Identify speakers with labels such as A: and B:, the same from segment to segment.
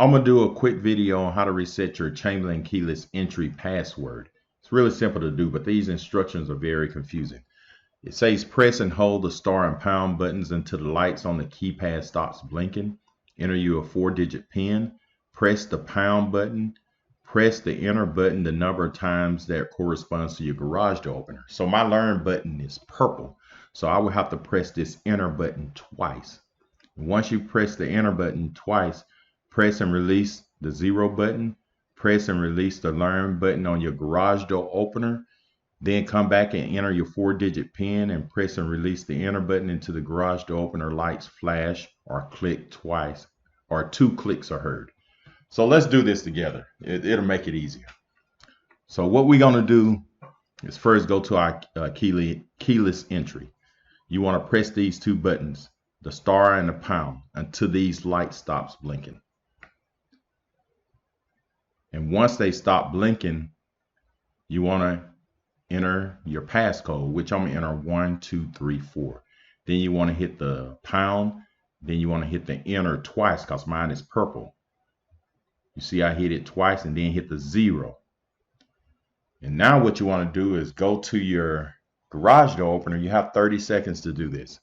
A: I'm gonna do a quick video on how to reset your Chamberlain keyless entry password. It's really simple to do, but these instructions are very confusing. It says press and hold the star and pound buttons until the lights on the keypad stops blinking. Enter your 4-digit PIN. Press the pound button. Press the enter button the number of times that corresponds to your garage door opener. So my learn button is purple, so I would have to press this enter button twice. Once you press the enter button twice, press and release the 0 button. Press and release the learn button on your garage door opener. Then come back and enter your 4-digit PIN and press and release the enter button until the garage door opener lights flash or click twice, or 2 clicks are heard. So let's do this together. It'll make it easier. So what we're going to do is first go to our keyless entry. You want to press these 2 buttons, the star and the pound, until these lights stops blinking. And once they stop blinking, you want to enter your passcode, which I'm going to enter 1, 2, 3, 4. Then you want to hit the pound. Then you want to hit the enter twice because mine is purple. You see I hit it twice and then hit the 0. And now what you want to do is go to your garage door opener. You have 30 seconds to do this.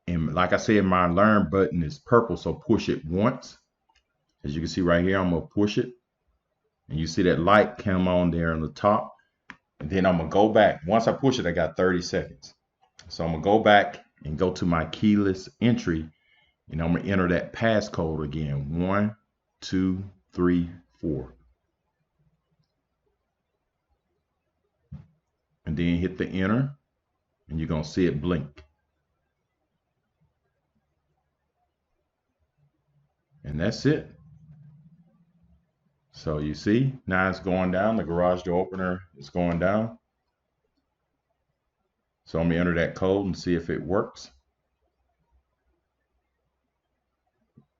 A: And like I said, my learn button is purple, so push it once. As you can see right here, I'm going to push it. And you see that light come on there on the top. And then I'm going to go back. Once I push it, I got 30 seconds. So I'm going to go back and go to my keyless entry. And I'm going to enter that passcode again. 1, 2, 3, 4. And then hit the enter. And you're going to see it blink. And that's it. So you see, now it's going down. The garage door opener is going down. So I'm going to enter that code and see if it works.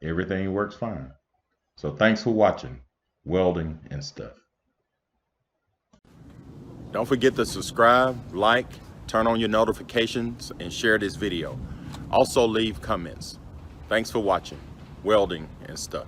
A: Everything works fine. So thanks for watching Welding and Stuff. Don't forget to subscribe, like, turn on your notifications, and share this video. Also leave comments. Thanks for watching Welding and Stuff.